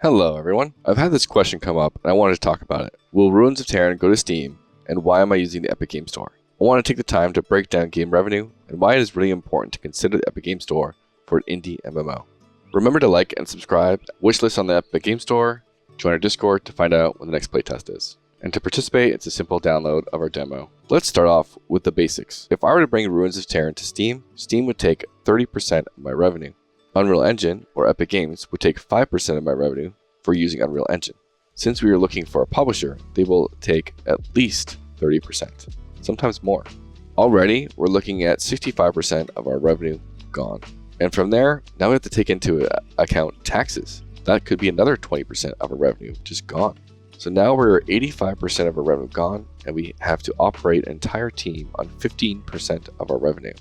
Hello everyone, I've had this question come up and I wanted to talk about it. Will Ruins of Tearyn go to Steam, and why am I using the Epic Game Store? I want to take the time to break down game revenue and why it is really important to consider the Epic Game Store for an indie MMO. Remember to like and subscribe, wishlist on the Epic Game Store, join our Discord to find out when the next playtest is. And to participate, it's a simple download of our demo. Let's start off with the basics. If I were to bring Ruins of Tearyn to Steam, Steam would take 30% of my revenue. Unreal Engine, or Epic Games, would take 5% of my revenue for using Unreal Engine. Since we are looking for a publisher, they will take at least 30%, sometimes more. Already, we're looking at 65% of our revenue gone. And from there, now we have to take into account taxes. That could be another 20% of our revenue just gone. So now we're 85% of our revenue gone, and we have to operate an entire team on 15% of our revenue.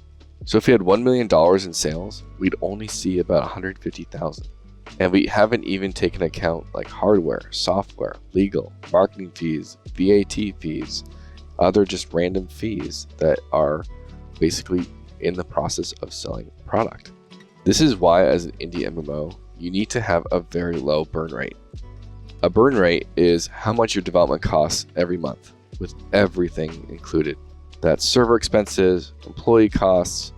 So if we had $1 million in sales, we'd only see about 150,000. And we haven't even taken account like hardware, software, legal, marketing fees, VAT fees, other just random fees that are basically in the process of selling a product. This is why as an indie MMO, you need to have a very low burn rate. A burn rate is how much your development costs every month, with everything included. That's server expenses, employee costs,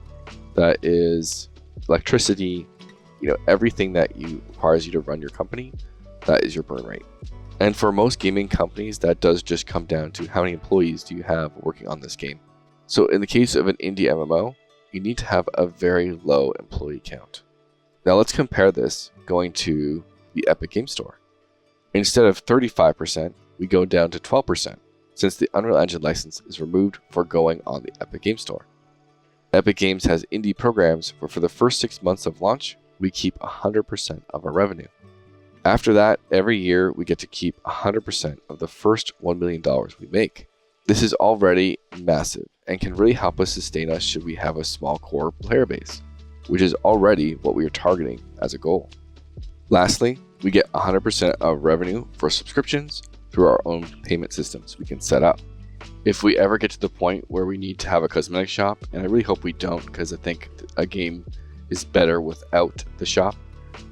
that is electricity, everything that requires you to run your company, that is your burn rate. And for most gaming companies, that does just come down to how many employees do you have working on this game. So in the case of an indie MMO, you need to have a very low employee count. Now let's compare this going to the Epic Game Store. Instead of 35%, we go down to 12%, since the Unreal Engine license is removed for going on the Epic Game Store. Epic Games has indie programs where for the first 6 months of launch, we keep 100% of our revenue. After that, every year we get to keep 100% of the first $1 million we make. This is already massive and can really help us sustain us should we have a small core player base, which is already what we are targeting as a goal. Lastly, we get 100% of revenue for subscriptions through our own payment systems we can set up. If we ever get to the point where we need to have a cosmetic shop, and I really hope we don't because I think a game is better without the shop,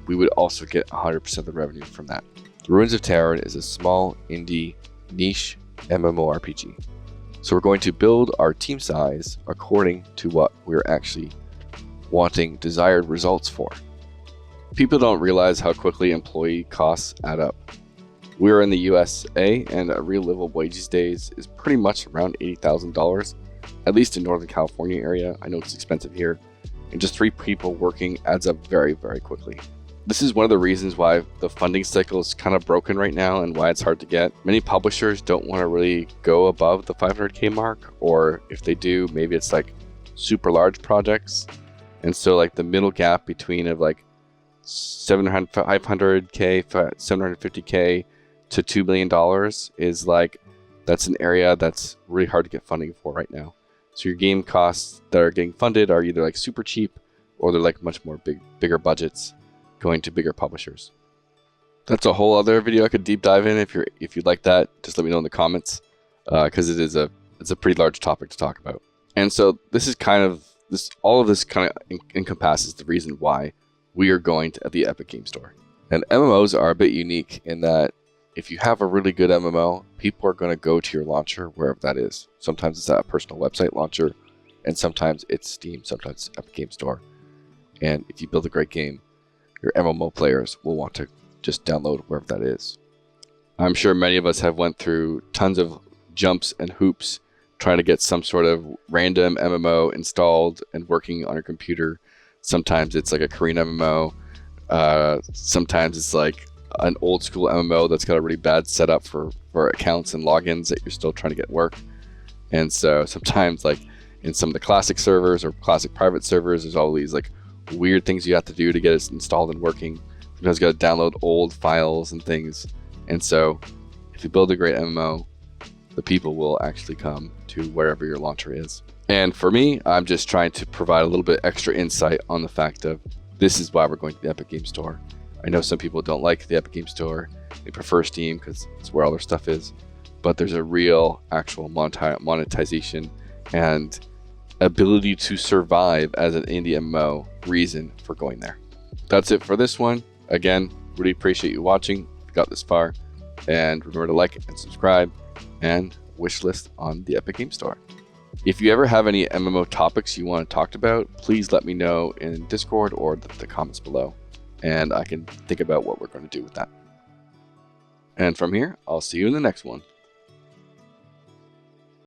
we would also get 100% of the revenue from that. Ruins of Tearyn is a small indie niche MMORPG. So we're going to build our team size according to what we're actually wanting desired results for. People don't realize how quickly employee costs add up. We're in the USA, and a real livable wage these days is pretty much around $80,000, at least in Northern California area. I know it's expensive here, and just 3 people working adds up very, very quickly. This is one of the reasons why the funding cycle is kind of broken right now and why it's hard to get. Many publishers don't want to really go above the 500K mark, or if they do, maybe it's like super large projects. And so like the middle gap between of like 500K, 750K to $2 million is like, that's an area that's really hard to get funding for right now. So your game costs that are getting funded are either like super cheap, or they're like much more bigger budgets going to bigger publishers. That's a whole other video I could deep dive in. If you'd like that, just let me know in the comments, because it's a pretty large topic to talk about. And so this is all of this kind of encompasses the reason why we are going to the Epic Game Store. And MMOs are a bit unique in that if you have a really good MMO, people are going to go to your launcher wherever that is. Sometimes it's at a personal website launcher, and sometimes it's Steam, sometimes it's Epic Game Store. And if you build a great game, your MMO players will want to just download wherever that is. I'm sure many of us have went through tons of jumps and hoops trying to get some sort of random MMO installed and working on your computer. Sometimes it's like a Korean MMO. Sometimes it's like an old school MMO that's got a really bad setup for accounts and logins that you're still trying to get work. And so sometimes like in some of the classic servers or classic private servers, there's all these like weird things you have to do to get it installed and working. Sometimes you got to download old files and things. And so if you build a great MMO, the people will actually come to wherever your launcher is. And for me, I'm just trying to provide a little bit extra insight on the fact of this is why we're going to the Epic Game Store. I know some people don't like the Epic Game Store. They prefer Steam because it's where all their stuff is. But there's a real actual monetization and ability to survive as an indie MMO reason for going there. That's it for this one. Again, Really appreciate you watching if you got this far. And remember to like and subscribe and wishlist on the Epic Game Store. If you ever have any MMO topics you want talked about, please let me know in Discord or the comments below, and I can think about what we're going to do with that. And from here, I'll see you in the next one.